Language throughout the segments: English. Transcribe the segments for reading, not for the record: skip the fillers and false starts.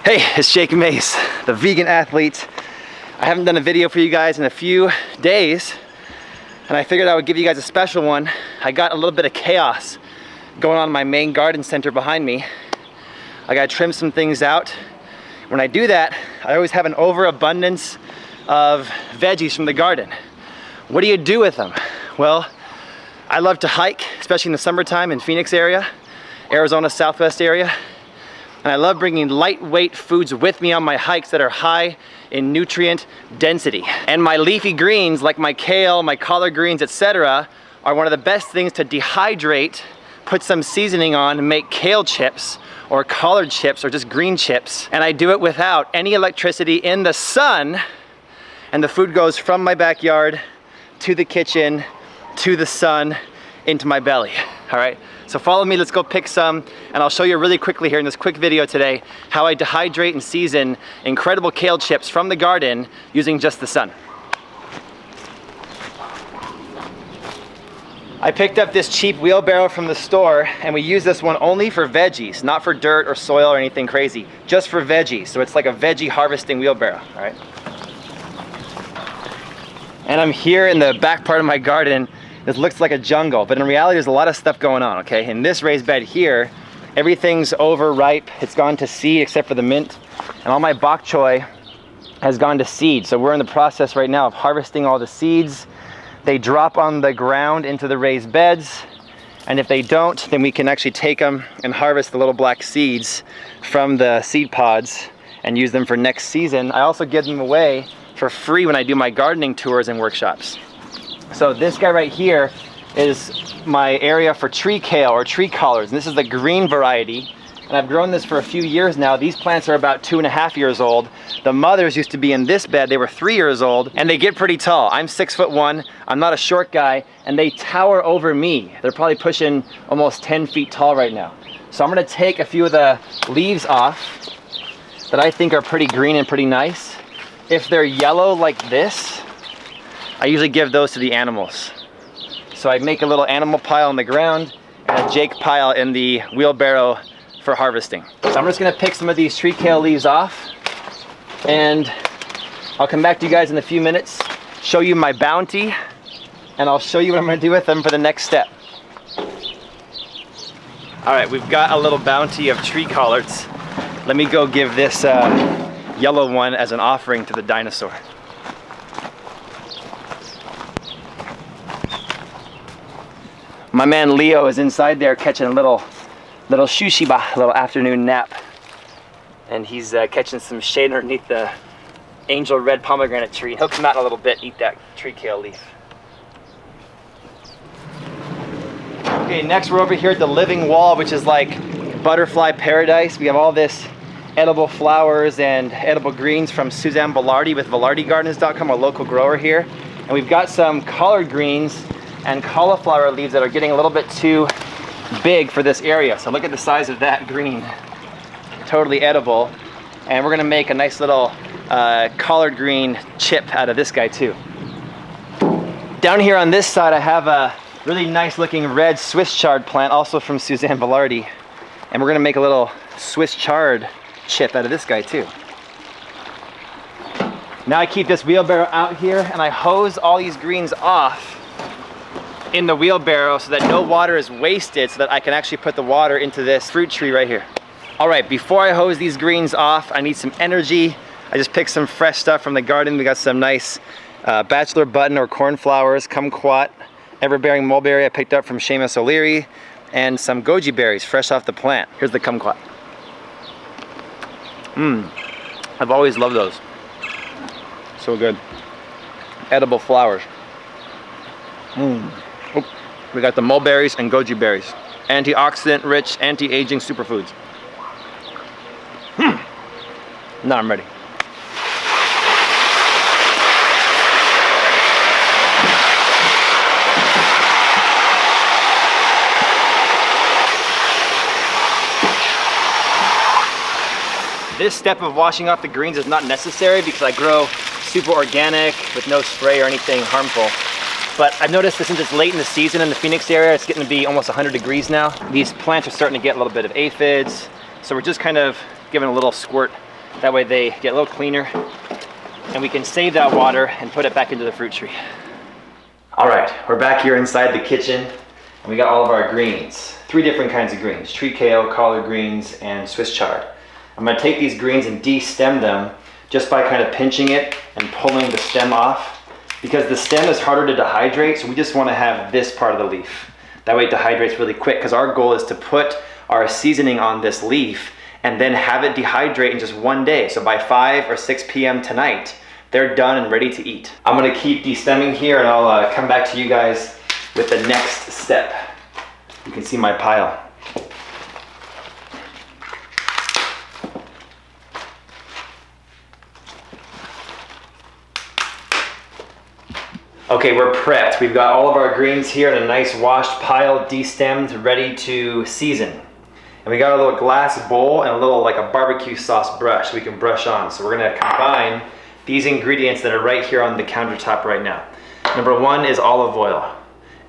Hey, it's Jake Mace, the vegan athlete. I haven't done a video for you guys in a few days, and I figured I would give you guys a special one. I got a little bit of chaos going on in my main garden center behind me. I gotta trim some things out. When I do that, I always have an overabundance of veggies from the garden. What do you do with them? Well, I love to hike, especially in the summertime in Phoenix area, Arizona Southwest area. And I love bringing lightweight foods with me on my hikes that are high in nutrient density. And my leafy greens, like my kale, my collard greens, etc., are one of the best things to dehydrate, put some seasoning on, and make kale chips, or collard chips, or just green chips. And I do it without any electricity in the sun, and the food goes from my backyard to the kitchen, to the sun, into my belly, all right? So follow me, let's go pick some, and I'll show you really quickly here in this quick video today how I dehydrate and season incredible kale chips from the garden using just the sun. I picked up this cheap wheelbarrow from the store, and we use this one only for veggies, not for dirt or soil or anything crazy, just for veggies. So it's like a veggie harvesting wheelbarrow, all right? And I'm here in the back part of my garden. This looks like a jungle, but in reality there's a lot of stuff going on, okay? In this raised bed here, everything's overripe. It's gone to seed except for the mint, and all my bok choy has gone to seed. So we're in the process right now of harvesting all the seeds. They drop on the ground into the raised beds, and if they don't, then we can actually take them and harvest the little black seeds from the seed pods and use them for next season. I also give them away for free when I do my gardening tours and workshops. So this guy right here is my area for tree kale or tree collards, and this is the green variety, and I've grown this for a few years now. These plants are about 2.5 years old. The mothers used to be in this bed. They were 3 years old, and they get pretty tall. I'm 6'1", I'm not a short guy, and they tower over me. They're probably pushing almost 10 feet tall right now. So I'm gonna take a few of the leaves off that I think are pretty green and pretty nice. If they're yellow like this, I usually give those to the animals. So I make a little animal pile on the ground and a Jake pile in the wheelbarrow for harvesting. So I'm just gonna pick some of these tree kale leaves off, and I'll come back to you guys in a few minutes, show you my bounty, and I'll show you what I'm gonna do with them for the next step. All right, we've got a little bounty of tree collards. Let me go give this yellow one as an offering to the dinosaur. My man Leo is inside there catching a little shushiba, a little afternoon nap. And he's catching some shade underneath the angel red pomegranate tree. He'll come out in a little bit, eat that tree kale leaf. Okay, next we're over here at the living wall, which is like butterfly paradise. We have all this edible flowers and edible greens from Suzanne Velarde with VelardeGardens.com, a local grower here. And we've got some collard greens and cauliflower leaves that are getting a little bit too big for this area. So look at the size of that green. Totally edible. And we're gonna make a nice little collard green chip out of this guy too. Down here on this side I have a really nice looking red Swiss chard plant, also from Suzanne Velarde. And we're gonna make a little Swiss chard chip out of this guy too. Now I keep this wheelbarrow out here and I hose all these greens off in the wheelbarrow so that no water is wasted, so that I can actually put the water into this fruit tree right here. All right, before I hose these greens off, I need some energy. I just picked some fresh stuff from the garden. We got some nice bachelor button or cornflowers, kumquat, everbearing mulberry I picked up from Seamus O'Leary, and some goji berries fresh off the plant. Here's the kumquat. I've always loved those. So good. Edible flowers. We got the mulberries and goji berries. Antioxidant rich, anti-aging superfoods. Now I'm ready. This step of washing off the greens is not necessary because I grow super organic with no spray or anything harmful. But I've noticed that since it's late in the season in the Phoenix area, it's getting to be almost 100 degrees now. These plants are starting to get a little bit of aphids. So we're just kind of giving a little squirt That way they get a little cleaner and we can save that water and put it back into the fruit tree. All right, we're back here inside the kitchen and we got all of our greens. 3 different kinds of greens: tree kale, collard greens, and Swiss chard. I'm gonna take these greens and de-stem them just by kind of pinching it and pulling the stem off, because the stem is harder to dehydrate, so we just wanna have this part of the leaf. That way it dehydrates really quick, because our goal is to put our seasoning on this leaf and then have it dehydrate in just 1 day. So by 5 or 6 p.m. tonight, they're done and ready to eat. I'm gonna keep de-stemming here and I'll come back to you guys with the next step. You can see my pile. Okay, we're prepped. We've got all of our greens here in a nice washed pile, de-stemmed, ready to season. And we got a little glass bowl and a little, like a barbecue sauce brush we can brush on. So we're gonna combine these ingredients that are right here on the countertop right now. Number 1 is olive oil.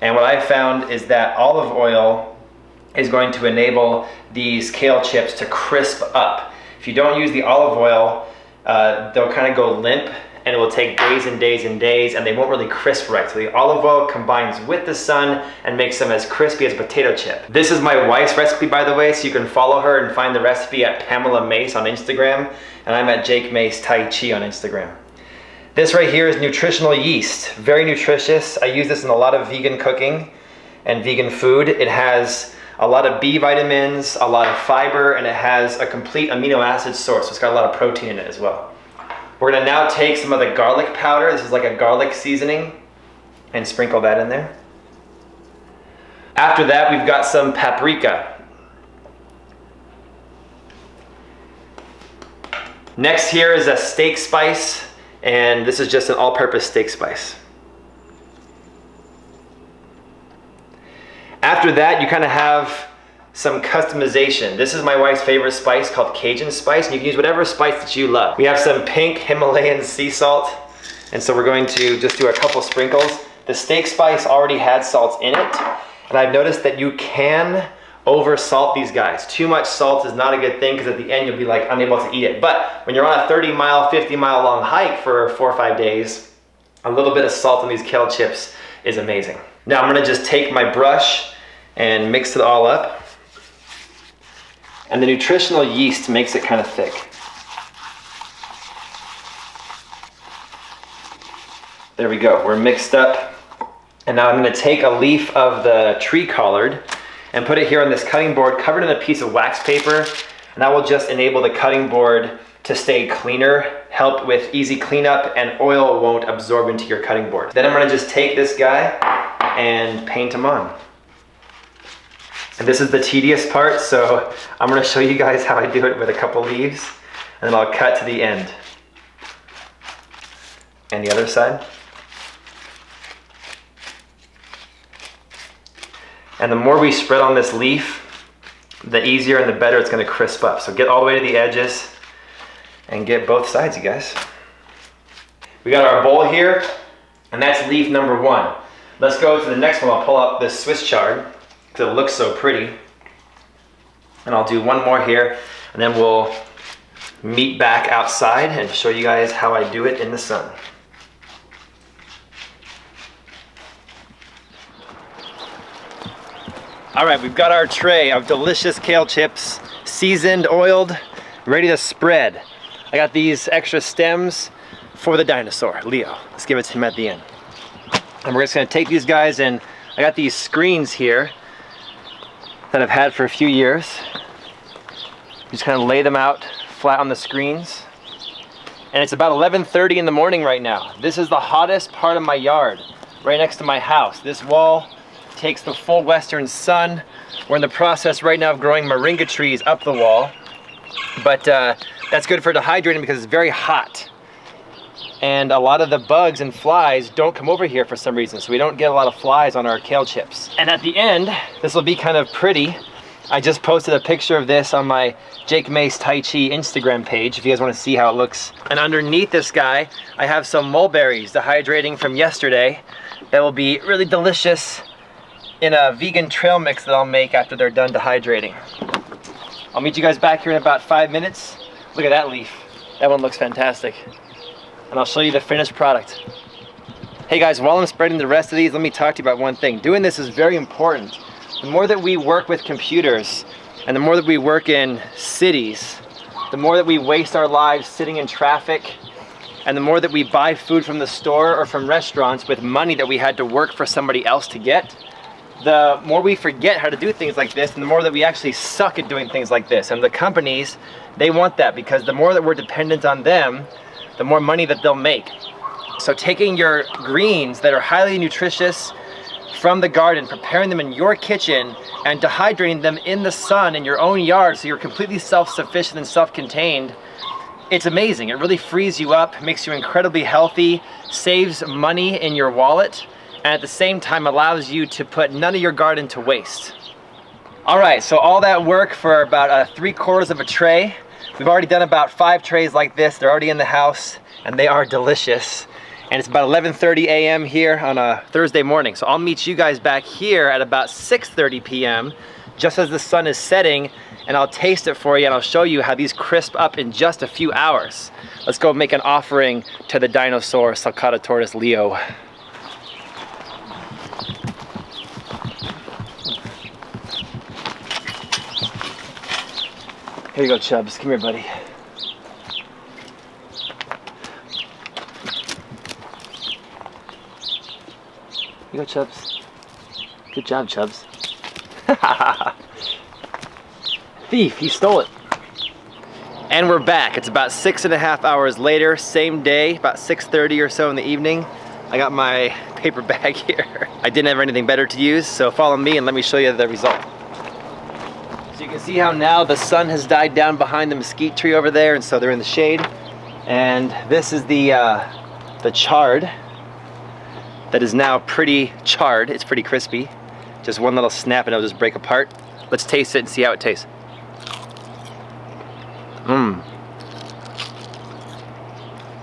And what I found is that olive oil is going to enable these kale chips to crisp up. If you don't use the olive oil, they'll kind of go limp and it will take days and days and days and they won't really crisp right. So the olive oil combines with the sun and makes them as crispy as a potato chip. This is my wife's recipe, by the way, so you can follow her and find the recipe at Pamela Mace on Instagram, and I'm at Jake Mace Tai Chi on Instagram. This right here is nutritional yeast, very nutritious. I use this in a lot of vegan cooking and vegan food. It has a lot of B vitamins, a lot of fiber, and it has a complete amino acid source, so it's got a lot of protein in it as well. We're gonna now take some of the garlic powder, this is like a garlic seasoning, and sprinkle that in there. After that, we've got some paprika. Next here is a steak spice, and this is just an all-purpose steak spice. After that, you kind of have some customization. This is my wife's favorite spice called Cajun Spice, and you can use whatever spice that you love. We have some pink Himalayan sea salt, and so we're going to just do a couple sprinkles. The steak spice already had salts in it, and I've noticed that you can over salt these guys. Too much salt is not a good thing, because at the end you'll be like unable to eat it. But when you're on a 30-mile, 50-mile long hike for 4 or 5 days, a little bit of salt in these kale chips is amazing. Now I'm gonna just take my brush and mix it all up. And the nutritional yeast makes it kind of thick. There we go, we're mixed up. And now I'm gonna take a leaf of the tree collard and put it here on this cutting board covered in a piece of wax paper. And that will just enable the cutting board to stay cleaner, help with easy cleanup, and oil won't absorb into your cutting board. Then I'm gonna just take this guy and paint him on. And this is the tedious part, so I'm gonna show you guys how I do it with a couple leaves, and then I'll cut to the end. And the other side. And the more we spread on this leaf, the easier and the better it's gonna crisp up. So get all the way to the edges and get both sides, you guys. We got our bowl here, and that's leaf number 1. Let's go to the next one. I'll pull up this Swiss chard, because it looks so pretty. And I'll do one more here, and then we'll meet back outside and show you guys how I do it in the sun. All right, we've got our tray of delicious kale chips, seasoned, oiled, ready to spread. I got these extra stems for the dinosaur, Leo. Let's give it to him at the end. And we're just gonna take these guys, and I got these screens here that I've had for a few years. Just kind of lay them out flat on the screens. And it's about 11:30 in the morning right now. This is the hottest part of my yard, right next to my house. This wall takes the full western sun. We're in the process right now of growing moringa trees up the wall. But that's good for dehydrating because it's very hot. And a lot of the bugs and flies don't come over here for some reason, so we don't get a lot of flies on our kale chips. And at the end, this will be kind of pretty. I just posted a picture of this on my Jake Mace Tai Chi Instagram page if you guys want to see how it looks. And underneath this guy, I have some mulberries dehydrating from yesterday that will be really delicious in a vegan trail mix that I'll make after they're done dehydrating. I'll meet you guys back here in about 5 minutes. Look at that leaf. That one looks fantastic. And I'll show you the finished product. Hey guys, while I'm spreading the rest of these, let me talk to you about one thing. Doing this is very important. The more that we work with computers, and the more that we work in cities, the more that we waste our lives sitting in traffic, and the more that we buy food from the store or from restaurants with money that we had to work for somebody else to get, the more we forget how to do things like this, and the more that we actually suck at doing things like this. And the companies, they want that, because the more that we're dependent on them, the more money that they'll make. So taking your greens that are highly nutritious from the garden, preparing them in your kitchen, and dehydrating them in the sun in your own yard so you're completely self-sufficient and self-contained, it's amazing. It really frees you up, makes you incredibly healthy, saves money in your wallet, and at the same time allows you to put none of your garden to waste. All right, so all that work for about 3/4 of a tray. We've already done about 5 trays like this. They're already in the house, and they are delicious. And it's about 11:30 a.m. here on a Thursday morning. So I'll meet you guys back here at about 6:30 p.m. just as the sun is setting, and I'll taste it for you and I'll show you how these crisp up in just a few hours. Let's go make an offering to the dinosaur sulcata tortoise Leo. Here you go, Chubbs. Come here, buddy. Here you go, Chubbs. Good job, Chubbs. Thief, he stole it. And we're back. It's about 6.5 hours later, same day, about 6:30 or so in the evening. I got my paper bag here. I didn't have anything better to use, so follow me and let me show you the result. So you can see how now the sun has died down behind the mesquite tree over there, and so they're in the shade. And this is the chard that is now pretty charred. It's pretty crispy. Just one little snap and it'll just break apart. Let's taste it and see how it tastes. Mmm.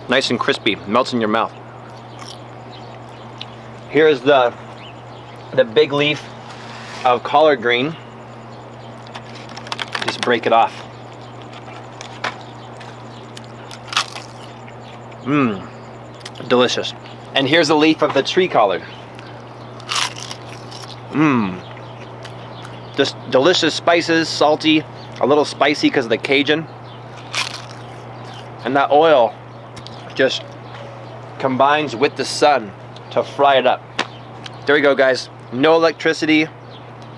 Nice and crispy, melts in your mouth. Here's the big leaf of collard green. Just break it off. Mmm, delicious. And here's a leaf of the tree collard. Mmm. Just delicious spices, salty, a little spicy because of the Cajun. And that oil just combines with the sun to fry it up. There we go, guys. No electricity,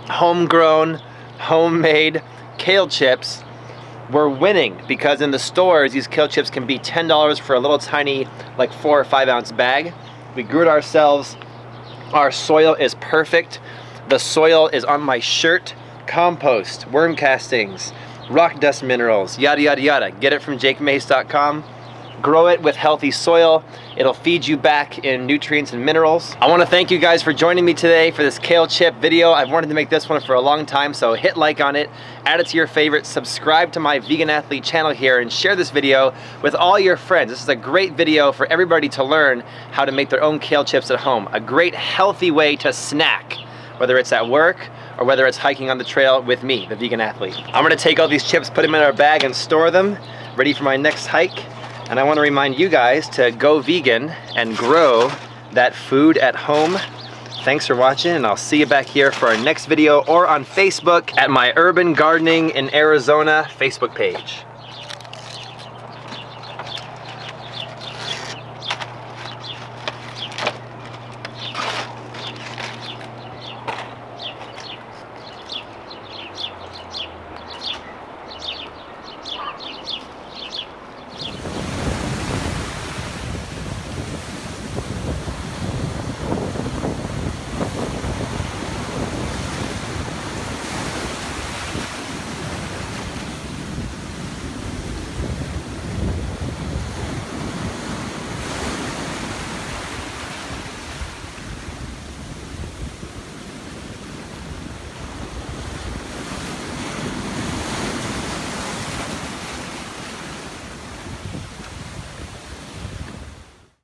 homegrown, homemade kale chips. We're winning because in the stores, these kale chips can be $10 for a little tiny, like 4 or 5 ounce bag. We grew it ourselves. Our soil is perfect. The soil is on my shirt. Compost, worm castings, rock dust minerals, yada, yada, yada. Get it from jakemace.com. Grow it with healthy soil. It'll feed you back in nutrients and minerals. I want to thank you guys for joining me today for this kale chip video. I've wanted to make this one for a long time, so hit like on it, add it to your favorites, subscribe to my Vegan Athlete channel here, and share this video with all your friends. This is a great video for everybody to learn how to make their own kale chips at home. A great healthy way to snack, whether it's at work or whether it's hiking on the trail with me, the Vegan Athlete. I'm gonna take all these chips, put them in our bag and store them, ready for my next hike. And I want to remind you guys to go vegan and grow that food at home. Thanks for watching, and I'll see you back here for our next video or on Facebook at my Urban Gardening in Arizona Facebook page.